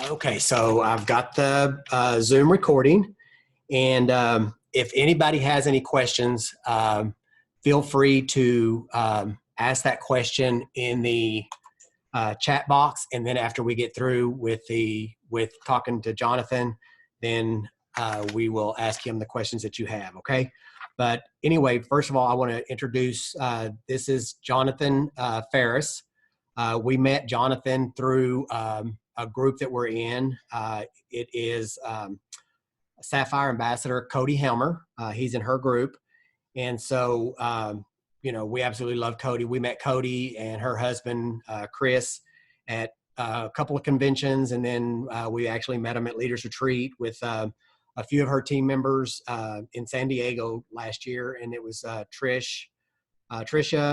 Okay, so I've got the Zoom recording, and if anybody has any questions, feel free to ask that question in the chat box, and then after we get through with talking to Johnathan, then we will ask him the questions that you have. Okay, but anyway, first of all, I want to introduce. This is Johnathan Pharis. We met Johnathan through a group that we're in. It is Sapphire Ambassador Cody Helmer. He's in her group. And so, we absolutely love Cody. We met Cody and her husband, Chris, at a couple of conventions. And then we actually met them at Leaders Retreat with a few of her team members in San Diego last year. And it was Trisha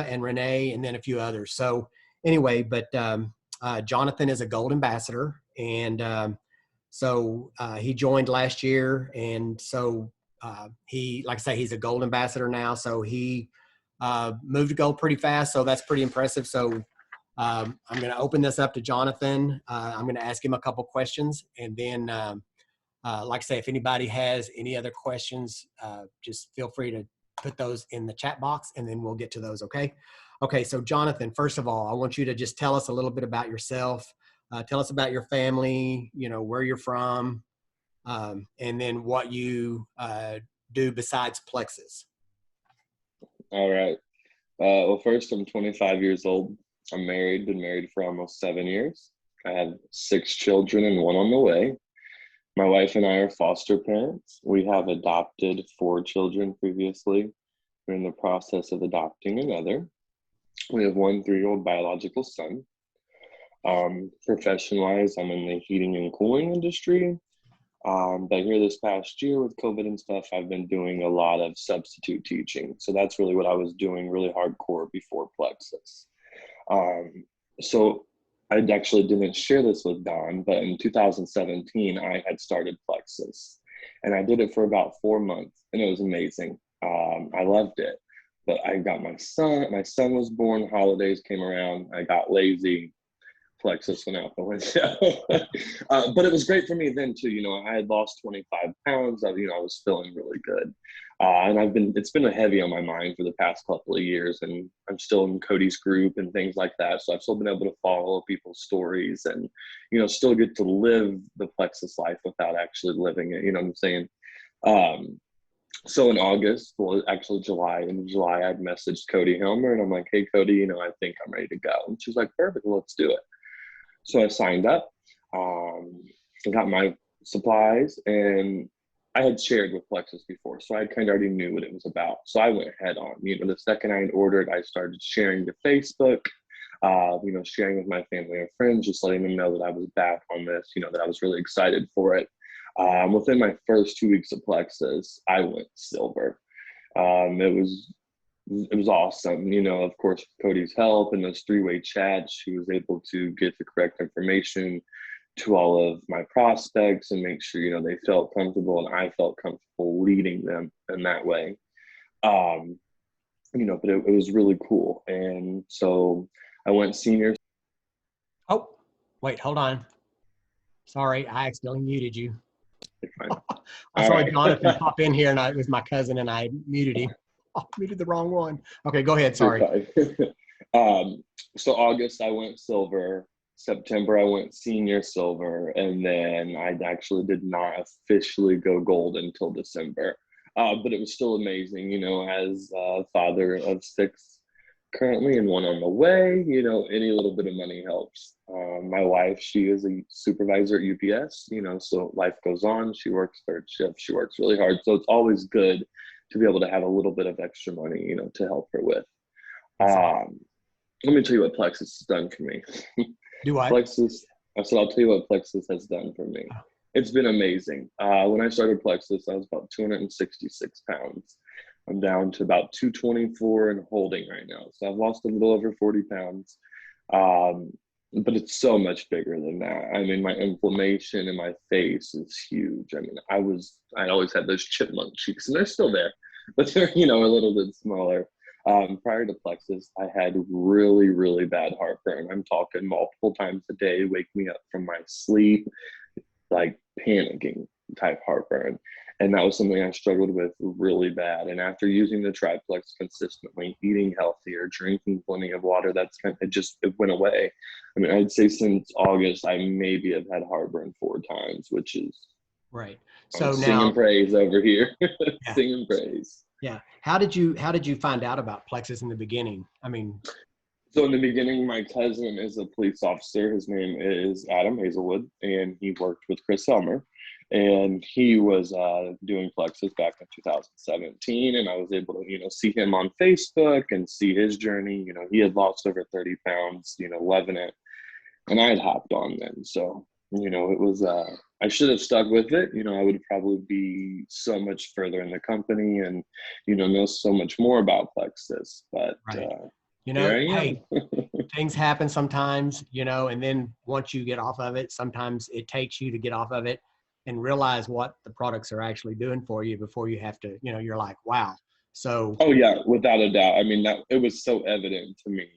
and Renee, and then a few others. So anyway, but Johnathan is a gold ambassador. And so he joined last year. And so he, like I say, he's a gold ambassador now. So he moved to gold pretty fast. So that's pretty impressive. So I'm going to open this up to Johnathan. I'm going to ask him a couple questions. And then, like I say, if anybody has any other questions, just feel free to put those in the chat box, and then we'll get to those. Okay. Okay. So Johnathan, first of all, I want you to just tell us a little bit about yourself. Tell us about your family, where you're from, and then what you do besides Plexus. All right. Well, first, I'm 25 years old. I'm married, been married for almost 7 years. I have 6 children and one on the way. My wife and I are foster parents. We have adopted 4 children previously. We're in the process of adopting another. We have 1 3-year-old biological son. Profession-wise, I'm in the heating and cooling industry. But here this past year with COVID and stuff, I've been doing a lot of substitute teaching. So that's really what I was doing really hardcore before Plexus. So I actually didn't share this with Don, but in 2017, I had started Plexus. And I did it for about 4 months, and it was amazing. I loved it. But I got my son was born, holidays came around, I got lazy. Plexus went out the window. But it was great for me then too. I had lost 25 pounds. I was feeling really good. And it's been heavy on my mind for the past couple of years, and I'm still in Cody's group and things like that. So I've still been able to follow people's stories and, still get to live the Plexus life without actually living it. You know what I'm saying? So in August, well, actually in July, I'd messaged Cody Helmer and I'm like, hey, Cody, I think I'm ready to go. And she's like, perfect, well, let's do it. So I signed up, got my supplies, and I had shared with Plexus before, so I kind of already knew what it was about. So I went head on. The second I had ordered, I started sharing to Facebook, sharing with my family and friends, just letting them know that I was back on this, that I was really excited for it. Within my first 2 weeks of Plexus, I went silver. It was awesome. Of course, Cody's help and those 3-way chats, she was able to get the correct information to all of my prospects and make sure, they felt comfortable and I felt comfortable leading them in that way. But it was really cool. And so I went senior. Oh, wait, hold on. Sorry, I accidentally muted you. You're fine. I saw Johnathan pop in here, and it was my cousin, and I muted him. I muted the wrong one. Okay, go ahead. Sorry. So August, I went silver. September, I went senior silver. And then I actually did not officially go gold until December. But it was still amazing, as a father of 6 currently and 1 on the way, any little bit of money helps. My wife, she is a supervisor at UPS, so life goes on. She works 3rd shift. She works really hard. So it's always good to be able to have a little bit of extra money, to help her with. Let me tell you what Plexus has done for me. Do I? Plexus, I said, I'll tell you what Plexus has done for me. It's been amazing. When I started Plexus, I was about 266 pounds. I'm down to about 224 and holding right now. So I've lost a little over 40 pounds. But it's so much bigger than that. I mean, my inflammation in my face is huge. I mean, I always had those chipmunk cheeks, and they're still there, but they're, a little bit smaller. Prior to Plexus, I had really, really bad heartburn. I'm talking multiple times a day, wake me up from my sleep, like panicking type heartburn. And that was something I struggled with really bad. And after using the triplex consistently, eating healthier, drinking plenty of water, it went away. I mean, I'd say since August, I maybe have had heartburn 4 times, which is Right. I'm So singing now, praise over here. yeah, Singing praise. yeah. How did you find out about Plexus in the beginning? I mean, So in the beginning, my cousin is a police officer. His name is Adam Hazelwood, and he worked with Chris Elmer. And he was doing Plexus back in 2017, and I was able to, see him on Facebook and see his journey. He had lost over 30 pounds, loving it, and I had hopped on then. So, it was. I should have stuck with it. I would probably be so much further in the company, and know so much more about Plexus. But right. here I am. Hey, things happen sometimes, and then once you get off of it, sometimes it takes you to get off of it and realize what the products are actually doing for you before you have to, you're like, wow. So, Oh yeah, without a doubt. I mean, that it was so evident to me.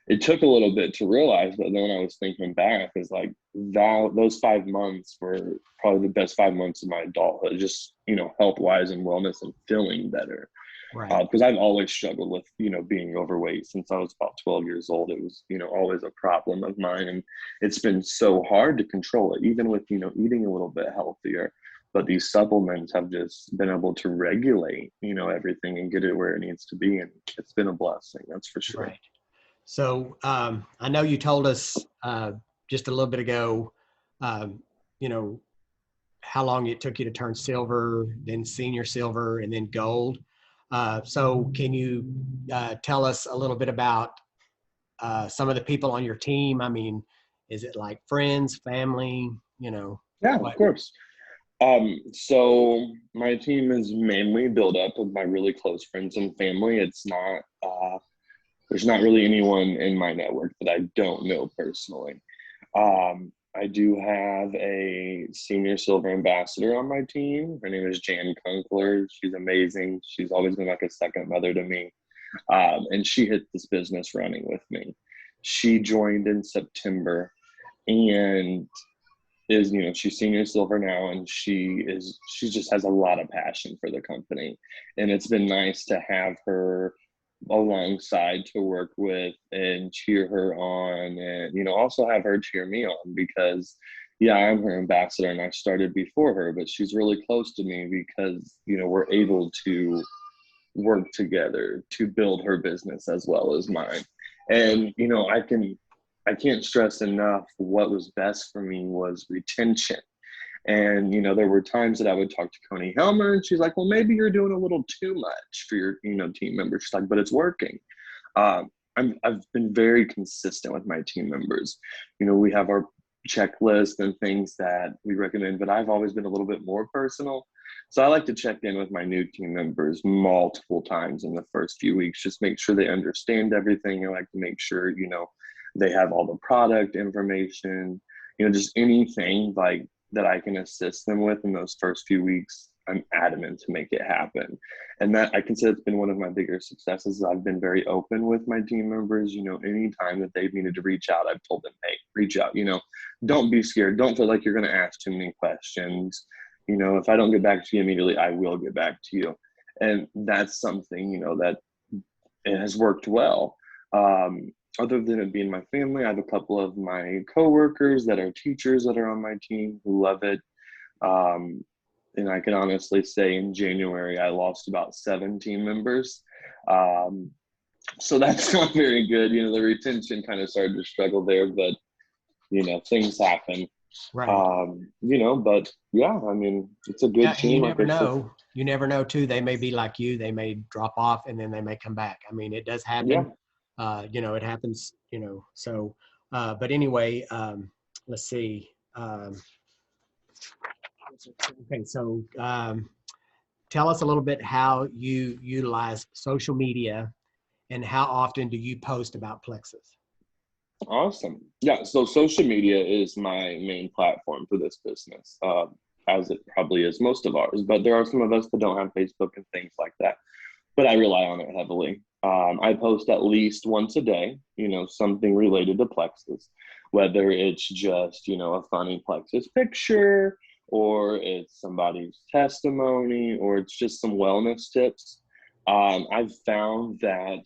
It took a little bit to realize, but then when I was thinking back, is like those 5 months were probably the best 5 months of my adulthood. Just health wise and wellness and feeling better. right, Because I've always struggled with being overweight since I was about 12 years old. It was always a problem of mine, and it's been so hard to control it, even with eating a little bit healthier. But these supplements have just been able to regulate everything and get it where it needs to be, and it's been a blessing, that's for sure. right. So I know you told us just a little bit ago, um, you know, how long it took you to turn silver, then senior silver, and then gold. So can you tell us a little bit about some of the people on your team? I mean, is it like friends, family, Yeah, of what? course. So my team is mainly built up of my really close friends and family. It's not there's not really anyone in my network that I don't know personally. I do have a senior silver ambassador on my team. Her name is Jan Kunkler. She's amazing. She's always been like a second mother to me. And she hit this business running with me. She joined in September and is, she's senior silver now, and she just has a lot of passion for the company. And it's been nice to have her alongside to work with and cheer her on, and also have her cheer me on, because yeah, I'm her ambassador and I started before her, but she's really close to me because we're able to work together to build her business as well as mine. And I can't stress enough, what was best for me was retention. And, there were times that I would talk to Coney Helmer, and she's like, well, maybe you're doing a little too much for your, team members. She's like, but it's working. I've been very consistent with my team members. We have our checklist and things that we recommend, but I've always been a little bit more personal. So I like to check in with my new team members multiple times in the first few weeks, just make sure they understand everything. I like to make sure, they have all the product information, just anything like that I can assist them with in those first few weeks. I'm adamant to make it happen. And that, I consider, it's been one of my bigger successes. I've been very open with my team members. Anytime that they've needed to reach out, I've told them, hey, reach out. Don't be scared. Don't feel like you're going to ask too many questions. If I don't get back to you immediately, I will get back to you. And that's something, that it has worked well. Other than it being my family, I have a couple of my coworkers that are teachers that are on my team who love it. And I can honestly say in January, I lost about 7 team members. So that's not very good. The retention kind of started to struggle there, but, things happen. Right. But yeah, I mean, it's a good Yeah, and team. you Like never I said. know. You never know too. They may be like you. They may drop off and then they may come back. I mean, it does Yeah. happen. It happens. So. But anyway, let's see. Okay, so tell us a little bit how you utilize social media and how often do you post about Plexus? Awesome. Yeah. So social media is my main platform for this business, as it probably is most of ours. But there are some of us that don't have Facebook and things like that. But I rely on it heavily. I post at least once a day, something related to plexus, whether it's just, a funny plexus picture, or it's somebody's testimony, or it's just some wellness tips. I've found that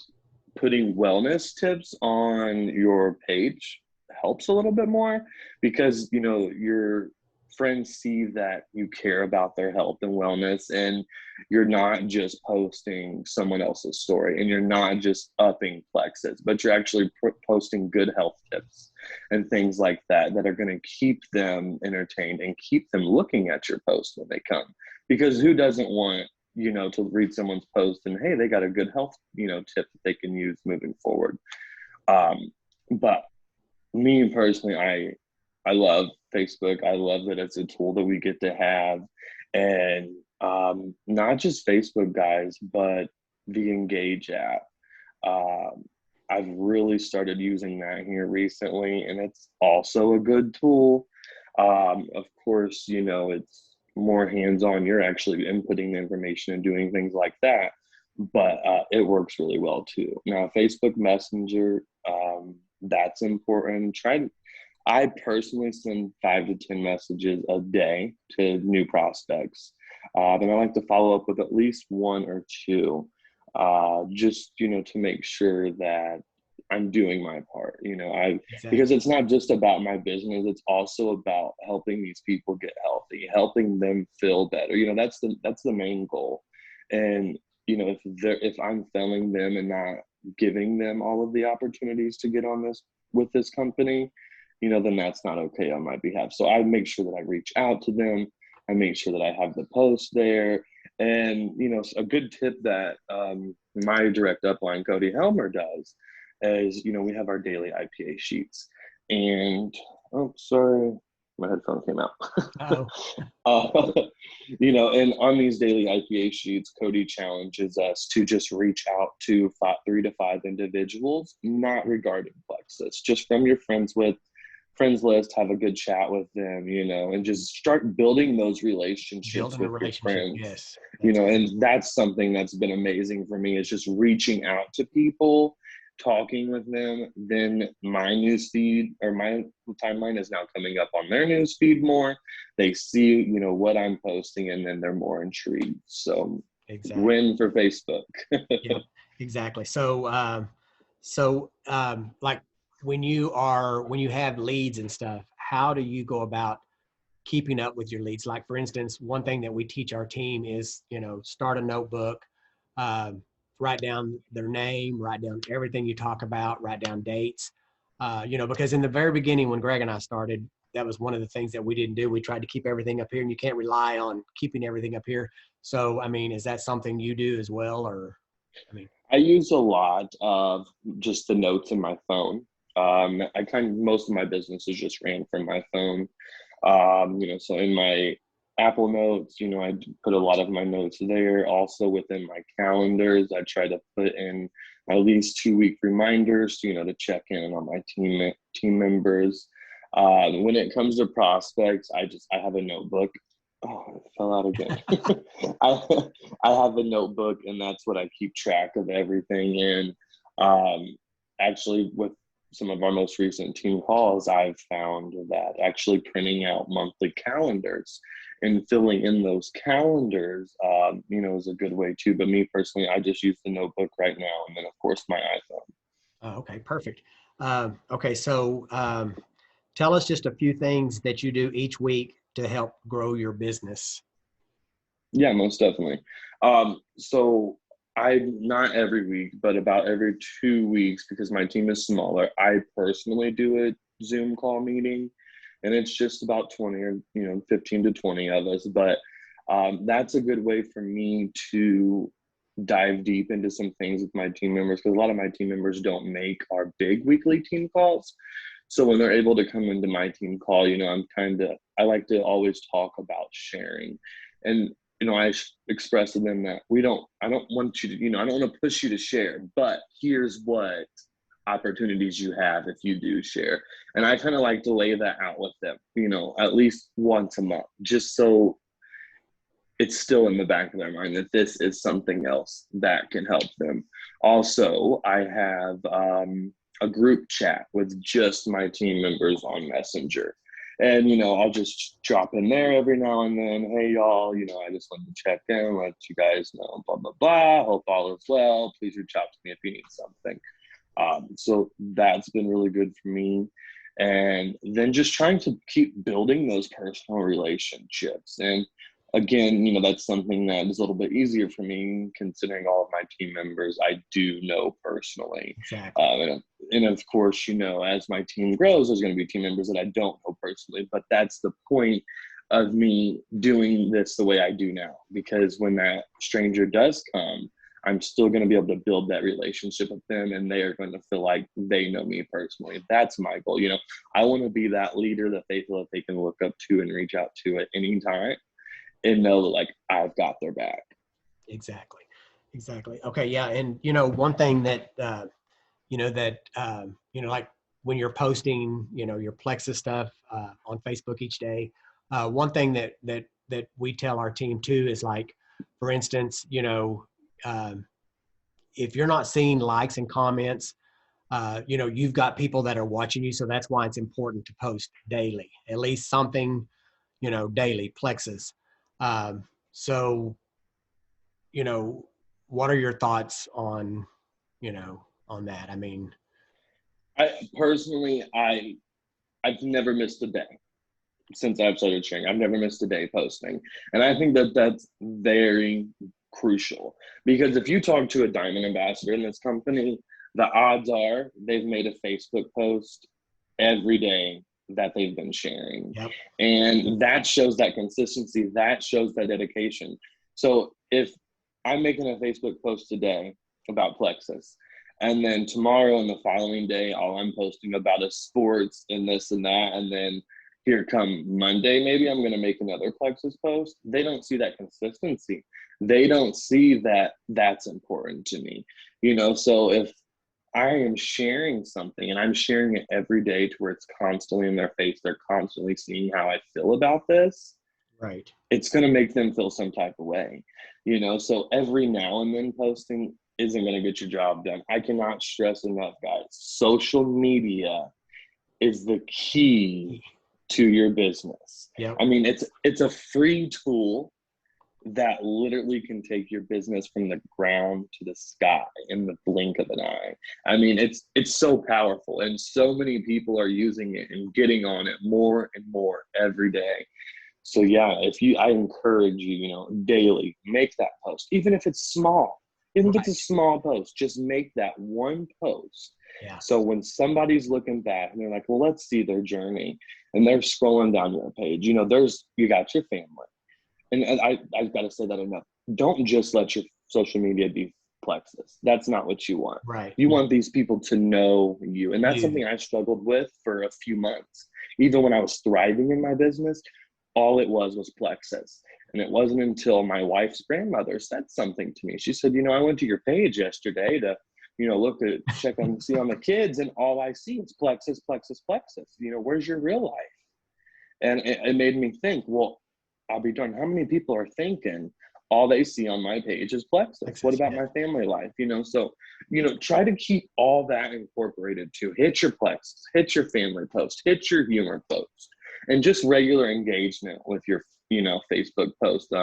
putting wellness tips on your page helps a little bit more, because your friends see that you care about their health and wellness, and you're not just posting someone else's story, and you're not just upping plexus, but you're actually posting good health tips and things like that that are going to keep them entertained and keep them looking at your post when they come. Because who doesn't want to read someone's post and, hey, they got a good health tip that they can use moving forward. But me personally, I love Facebook. I love that it's a tool that we get to have. And not just Facebook, guys, but the Engage app. I've really started using that here recently, and it's also a good tool. Of course, it's more hands-on. You're actually inputting the information and doing things like that, but it works really well too. Now, Facebook Messenger, that's important. I personally send 5 to 10 messages a day to new prospects. And I like to follow up with at least 1 or 2, just, to make sure that I'm doing my part, Exactly. because it's not just about my business. It's also about helping these people get healthy, helping them feel better. That's the main goal. And, if I'm failing them and not giving them all of the opportunities to get on with this company, then that's not okay on my behalf. So I make sure that I reach out to them. I make sure that I have the post there. And, a good tip that my direct upline, Cody Helmer, does is, we have our daily IPA sheets. And, oh, sorry, my headphone came out. And on these daily IPA sheets, Cody challenges us to just reach out to 3 to 5 individuals, not regarding plexus, just from your friends list, have a good chat with them, and just start building those relationships with your friends. Yes. And that's something that's been amazing for me, is just reaching out to people, talking with them. Then my newsfeed, or my timeline, is now coming up on their newsfeed more. They see, what I'm posting, and then they're more intrigued. So exactly. Win for Facebook. Yeah, exactly. So, like when you have leads and stuff, how do you go about keeping up with your leads? Like, for instance, one thing that we teach our team is, start a notebook, write down their name, write down everything you talk about, write down dates, because in the very beginning, when Greg and I started, that was one of the things that we didn't do. We tried to keep everything up here, and you can't rely on keeping everything up here. So, is that something you do as well? Or, I use a lot of just the notes in my phone. Most of my business is just ran from my phone. So in my Apple Notes, I put a lot of my notes there. Also within my calendars, I try to put in at least 2-week reminders, to check in on my team members. When it comes to prospects, I have a notebook. Oh, it fell out again. I have a notebook, and that's what I keep track of everything in. Actually, with some of our most recent team calls, I've found that actually printing out monthly calendars and filling in those calendars, is a good way too. But me personally, I just use the notebook right now, and then of course my iPhone. Oh, okay, perfect. Okay, so tell us just a few things that you do each week to help grow your business. Yeah, most definitely. So not every week, but about every 2 weeks, because my team is smaller, I personally do a Zoom call meeting, and it's just about 20 or 15 to 20 of us. But that's a good way for me to dive deep into some things with my team members, because a lot of my team members don't make our big weekly team calls. So when they're able to come into my team call, I like to always talk about sharing. And I express to them that I don't want you to, I don't want to push you to share, but here's what opportunities you have if you do share. And I kind of like to lay that out with them, at least once a month, just so it's still in the back of their mind that this is something else that can help them. Also, I have a group chat with just my team members on Messenger. And, I'll just drop in there every now and then. Hey, y'all, I just wanted to check in, let you guys know, blah, blah, blah. Hope all is well. Please reach out to me if you need something. So that's been really good for me. And then just trying to keep building those personal relationships. And again, that's something that is a little bit easier for me considering all of my team members I do know personally. Exactly. And of course, as my team grows, there's going to be team members that I don't know personally, but that's the point of me doing this the way I do now, because when that stranger does come, I'm still going to be able to build that relationship with them, and they are going to feel like they know me personally. That's my goal. I want to be that leader that they feel that they can look up to and reach out to at any time and know that, like, I've got their back. Exactly. Okay. Yeah. And, one thing that, like when you're posting, your Plexus stuff on Facebook each day, one thing that we tell our team too is, like, for instance, if you're not seeing likes and comments, you've got people that are watching you. So that's why it's important to post daily, at least something, daily, Plexus. So, what are your thoughts on, on that? I mean, I've never missed a day since I've started sharing. I've never missed a day posting. And I think that that's very crucial, because if you talk to a diamond ambassador in this company, the odds are they've made a Facebook post every day that they've been sharing. Yep. And that shows that consistency, that shows that dedication. So if I'm making a Facebook post today about Plexus, and then tomorrow and the following day, all I'm posting about is sports and this and that, and then here come Monday, maybe I'm going to make another Plexus post. They don't see that consistency. They don't see that that's important to me. So if I am sharing something and I'm sharing it every day to where it's constantly in their face, they're constantly seeing how I feel about this. Right. It's going to make them feel some type of way, so every now and then posting isn't going to get your job done. I cannot stress enough, guys. Social media is the key to your business. Yep. I mean, it's a free tool that literally can take your business from the ground to the sky in the blink of an eye. I mean, it's so powerful, and so many people are using it and getting on it more and more every day. So yeah, I encourage you, daily, make that post, even if it's small. Even if it's a small post, just make that one post. Yeah. So when somebody's looking back and they're like, well, let's see their journey, and they're scrolling down your page, you got your family. And I've got to say that enough. Don't just let your social media be Plexus. That's not what you want. Right. You want these people to know you. And that's something I struggled with for a few months. Even when I was thriving in my business, all it was Plexus. And it wasn't until my wife's grandmother said something to me. She said, I went to your page yesterday to, check on, see on the kids, and all I see is Plexus, Plexus, Plexus. Where's your real life? And it made me think, well, I'll be darned, how many people are thinking all they see on my page is Plexus? What about my family life? So, try to keep all that incorporated too. Hit your Plexus, hit your family post, hit your humor post, and just regular engagement with your, Facebook post.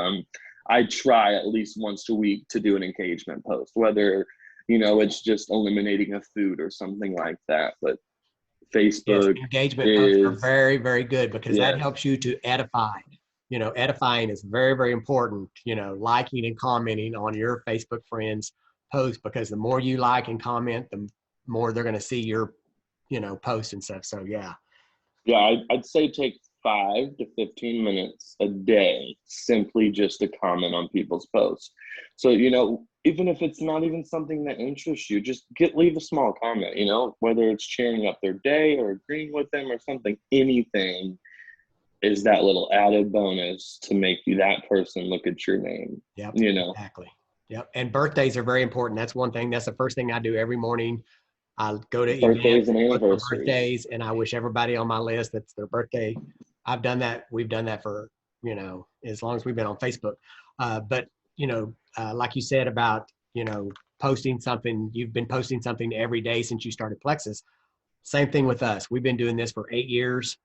I try at least once a week to do an engagement post, whether, it's just eliminating a food or something like that. But Facebook engagement posts are very, very good, because that helps you to edify. Edifying is very, very important, liking and commenting on your Facebook friends' posts, because the more you like and comment, the more they're going to see your, posts and stuff. So, yeah. Yeah, I'd say take 5 to 15 minutes a day simply just to comment on people's posts. So, even if it's not even something that interests you, just leave a small comment, whether it's cheering up their day or agreeing with them or something, anything is that little added bonus to make you that person look at your name. Yep. Exactly. Yep. And birthdays are very important. That's one thing. That's the first thing I do every morning. I go to birthdays events, and anniversaries, and I wish everybody on my list that's their birthday. I've done that. We've done that for, as long as we've been on Facebook. But, like you said about, posting something, you've been posting something every day since you started Plexus. Same thing with us. We've been doing this for 8 years.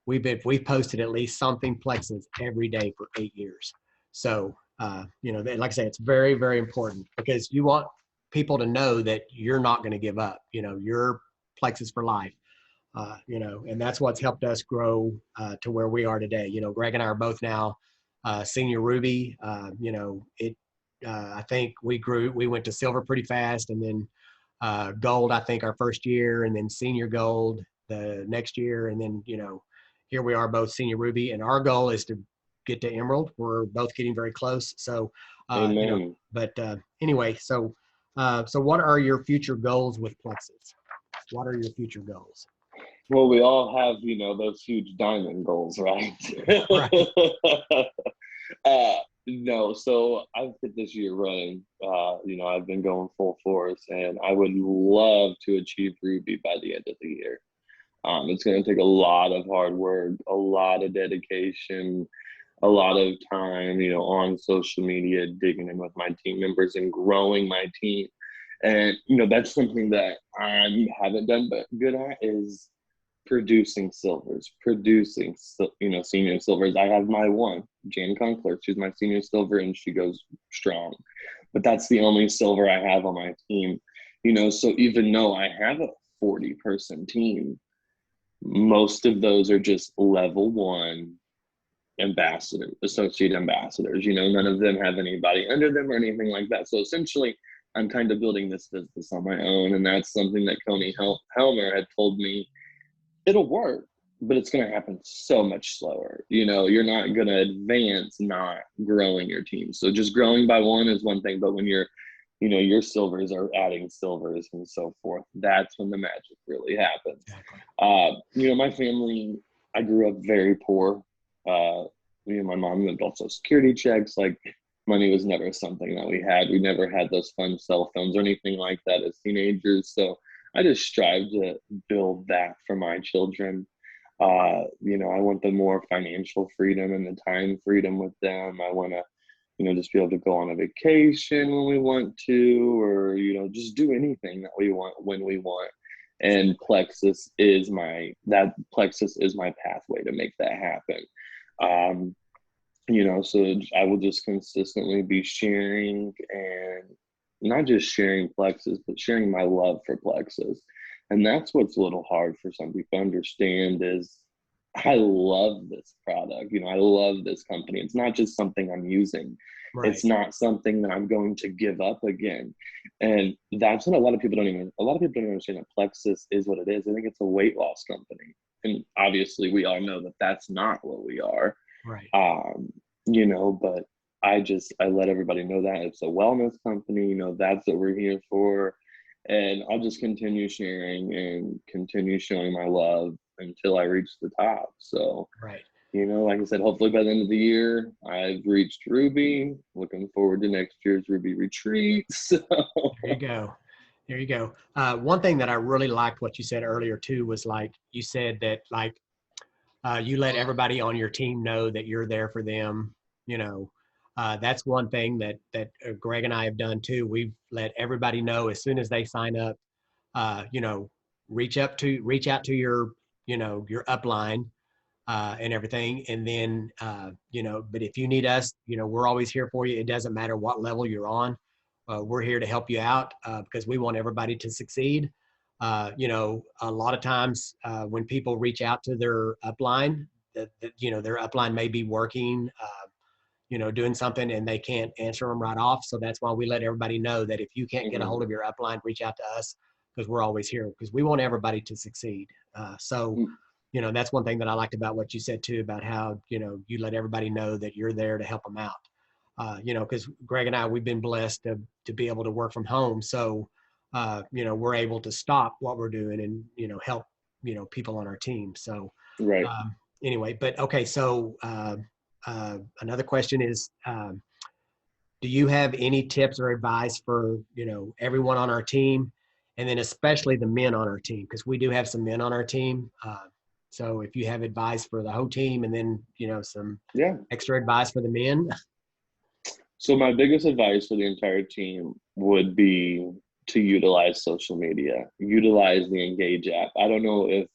We've posted at least something Plexus every day for 8 years. So, like I say, it's very, very important because you want people to know that you're not going to give up. You're Plexus for life. And that's what's helped us grow to where we are today. Greg and I are both now senior Ruby. I think we went to silver pretty fast, and then gold, I think, our first year, and then senior gold the next year. And then, here we are both senior Ruby, and our goal is to get to emerald. We're both getting very close. So, Amen. Anyway, so what are your future goals with Plexus? What are your future goals? Well, we all have, those huge diamond goals, right? Right. No, so I've hit this year running. I've been going full force, and I would love to achieve Ruby by the end of the year. It's going to take a lot of hard work, a lot of dedication, a lot of time, on social media, digging in with my team members and growing my team. And, that's something that I haven't done but good at is producing silvers, senior silvers. I have my one, Jan Conkler. She's my senior silver, and she goes strong. But that's the only silver I have on my team. So even though I have a 40-person team, most of those are just level 1 associate ambassadors. None of them have anybody under them or anything like that. So essentially, I'm kind of building this business on my own, and that's something that Coney Helmer had told me. It'll work, but it's going to happen so much slower. You're not going to advance not growing your team. So just growing by one is one thing, but when your silvers are adding silvers and so forth, that's when the magic really happens. Exactly. My family, I grew up very poor. My mom lived off Social Security checks. Like, money was never something that we had. We never had those fun cell phones or anything like that as teenagers. So I just strive to build that for my children. I want the more financial freedom and the time freedom with them. I want to, just be able to go on a vacation when we want to, or, just do anything that we want when we want. And Plexus is my pathway to make that happen. So I will just consistently be sharing, and not just sharing Plexus, but sharing my love for Plexus. And that's what's a little hard for some people to understand is I love this product. I love this company. It's not just something I'm using. Right. It's not something that I'm going to give up again. And that's what a lot of people don't understand that Plexus is what it is. I think it's a weight loss company. And obviously we all know that that's not what we are. Right. But I let everybody know that it's a wellness company, that's what we're here for. And I'll just continue sharing and continue showing my love until I reach the top. So, right. Like I said, hopefully by the end of the year, I've reached Ruby. Looking forward to next year's Ruby retreat. So. There you go. One thing that I really liked what you said earlier too was, like, you said that, like, you let everybody on your team know that you're there for them. That's one thing that Greg and I have done too. We've let everybody know as soon as they sign up, reach out to your upline and everything. And then, but if you need us, we're always here for you. It doesn't matter what level you're on. We're here to help you out because we want everybody to succeed. A lot of times when people reach out to their upline, their upline may be working, doing something, and they can't answer them right off. So that's why we let everybody know that if you can't get a hold of your upline, reach out to us, because we're always here, because we want everybody to succeed. That's one thing that I liked about what you said too, about how, you let everybody know that you're there to help them out. Because Greg and I, we've been blessed to be able to work from home. So, we're able to stop what we're doing and, help, people on our team. So, right. Anyway, but okay. So, another question is, do you have any tips or advice for, everyone on our team, and then especially the men on our team? Because we do have some men on our team. So if you have advice for the whole team, and then, some extra advice for the men. So my biggest advice for the entire team would be to utilize social media, utilize the Engage app. I don't know if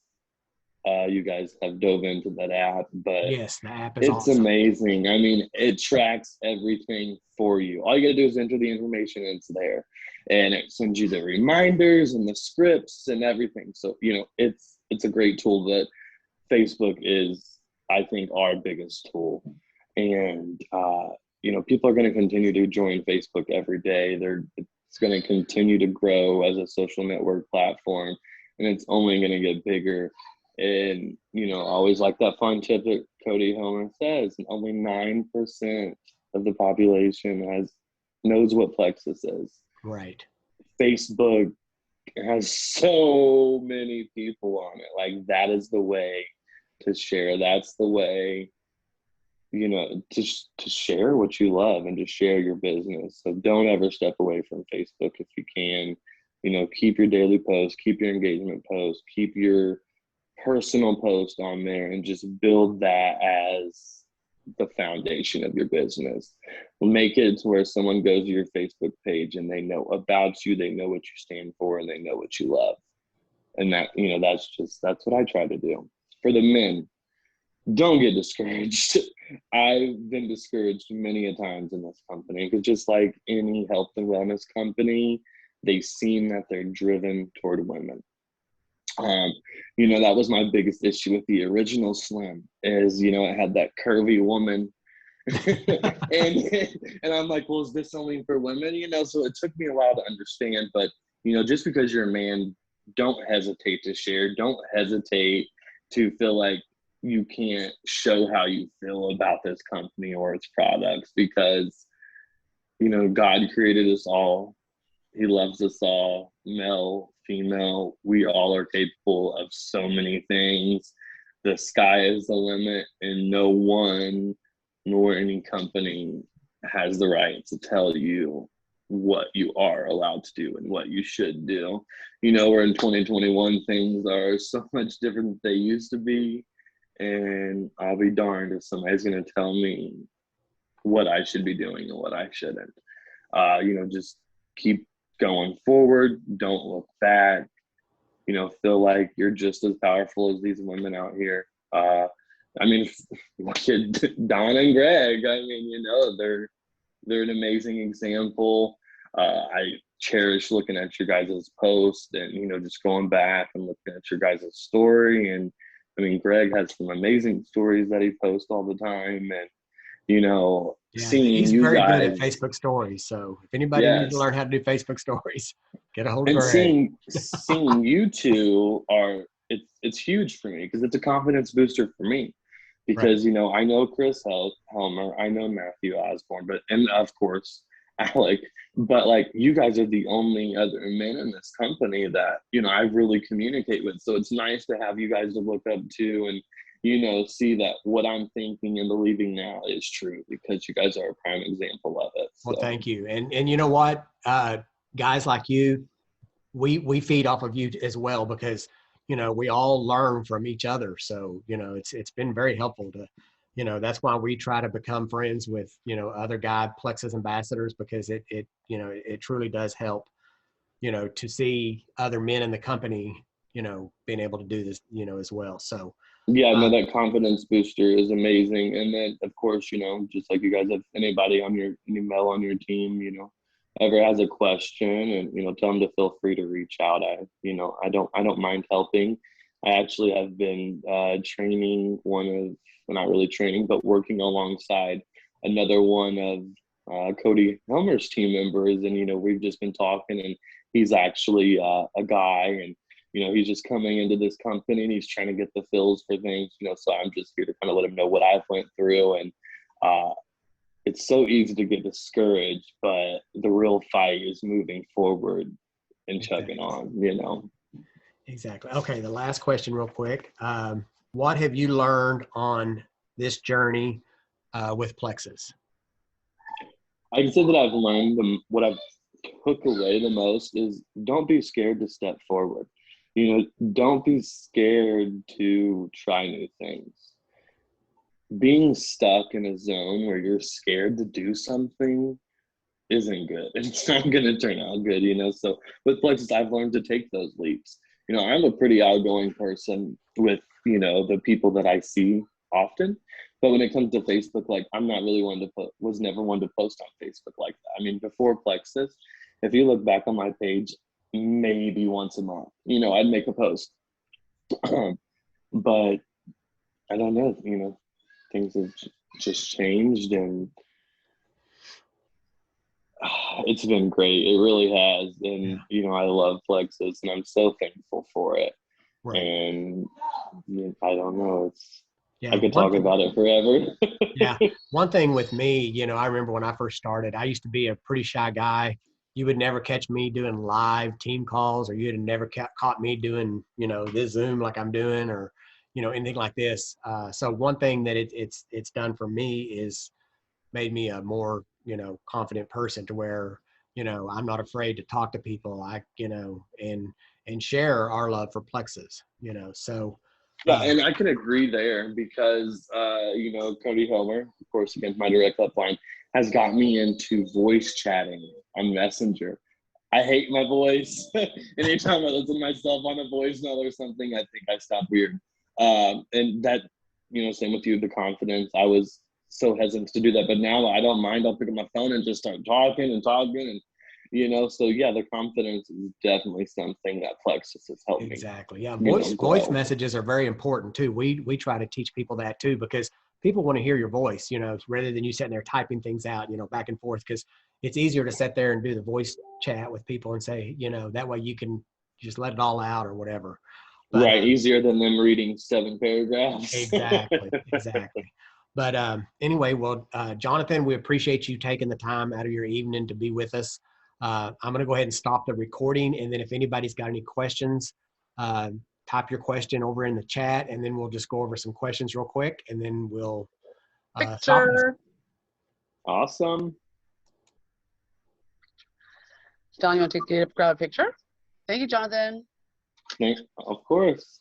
you guys have dove into that app, but Yes, the app is it's awesome. amazing. I mean, it tracks everything for you. All you gotta do is enter the information and it's there. And it sends you the reminders and the scripts and everything. So, it's a great tool that Facebook is, I think, our biggest tool. And people are going to continue to join Facebook every day. It's going to continue to grow as a social network platform, and it's only going to get bigger. And I always like that fun tip that Cody Homer says: only 9% of the population knows what Plexus is. Right. Facebook has so many people on it. Like, that is the way to share. That's the way, to share what you love and to share your business. So don't ever step away from Facebook if you can. Keep your daily posts, keep your engagement posts, keep your personal post on there, and just build that as the foundation of your business. Make it to where someone goes to your Facebook page and they know about you, they know what you stand for, and they know what you love. And that's what I try to do. For the men, don't get discouraged. I've been discouraged many a times in this company, because just like any health and wellness company, they seem that they're driven toward women. That was my biggest issue with the original Slim, is, it had that curvy woman. and I'm like, well, is this only for women? So it took me a while to understand, but, just because you're a man, don't hesitate to share. Don't hesitate to feel like you can't show how you feel about this company or its products, because, God created us all. He loves us all, male, female. We all are capable of so many things. The sky is the limit, and no one nor any company has the right to tell you what you are allowed to do and what you should do. We're in 2021, things are so much different than they used to be. And I'll be darned if somebody's going to tell me what I should be doing and what I shouldn't. Just keep going forward. Don't look back. Feel like you're just as powerful as these women out here. Look at Don and Greg. They're an amazing example. I cherish looking at your guys' posts and, just going back and looking at your guys' story. And Greg has some amazing stories that he posts all the time. And, Yeah, seeing he's you very good at guys, Facebook stories. So if anybody needs to yes. learn how to do Facebook stories, get a hold of And Greg. seeing you two it's huge for me, because it's a confidence booster for me. Because, Right. I know Chris Helmer, I know Matthew Osborne, and of course, Alec, but like, you guys are the only other men in this company that, I really communicate with. So it's nice to have you guys to look up to and, see that what I'm thinking and believing now is true, because you guys are a prime example of it. So. Well, thank you. And you know what? Guys like you, we feed off of you as well, because, we all learn from each other. So, it's been very helpful to, that's why we try to become friends with, other guy Plexus ambassadors, because it truly does help, to see other men in the company, being able to do this, as well. So, Yeah, no, that confidence booster is amazing. And then, of course, just like you guys, if anybody any male on your team, ever has a question, and, tell them to feel free to reach out. I don't mind helping. I actually have been training well, not really training, but working alongside another one of Cody Helmer's team members. And, we've just been talking, and he's actually a guy, and he's just coming into this company and he's trying to get the fills for things, so I'm just here to kind of let him know what I've went through. And it's so easy to get discouraged, but the real fight is moving forward and chugging on. Exactly. Okay. The last question real quick. What have you learned on this journey with Plexus? I can say that I've learned what I've took away the most is, don't be scared to step forward. Don't be scared to try new things. being stuck in a zone where you're scared to do something isn't good. It's not going to turn out good, So with Plexus, I've learned to take those leaps. I'm a pretty outgoing person with, the people that I see often. But when it comes to Facebook, like I'm not really one to was never one to post on Facebook like that. I mean, before Plexus, if you look back on my page, maybe once a month, I'd make a post. But I don't know, things have just changed, and it's been great. It really has. And, I love Plexus and I'm so thankful for it. Right. And I don't know, I Yeah, could talk about it forever. Yeah. One thing with me, I remember when I first started, I used to be a pretty shy guy. You would never catch me doing live team calls, or you'd have never caught me doing, this Zoom like I'm doing, or, anything like this. So one thing that it's done for me is made me a more, confident person, to where, I'm not afraid to talk to people. And share our love for Plexus, so. Yeah, and I can agree there because, Cody Homer, of course, against my direct upline, has got me into voice chatting on Messenger. I hate my voice. Anytime I listen to myself on a voice note or something, I think I sound weird. And that, same with you, the confidence. I was so hesitant to do that, but now I don't mind. I'll pick up my phone and just start talking and, so yeah, the confidence is definitely something that Plexus has helped me. Exactly. Yeah. Voice messages are very important too. We try to teach people that too, because people want to hear your voice, rather than you sitting there typing things out, back and forth, because it's easier to sit there and do the voice chat with people and say, that way you can just let it all out or whatever. But, right. Easier than them reading 7 paragraphs. Exactly. But anyway, well, Johnathan, we appreciate you taking the time out of your evening to be with us. I'm going to go ahead and stop the recording. And then if anybody's got any questions, type your question over in the chat, and then we'll just go over some questions real quick, and then we'll stop this. Awesome. John, you want to grab a picture? Thank you, Johnathan. Of course.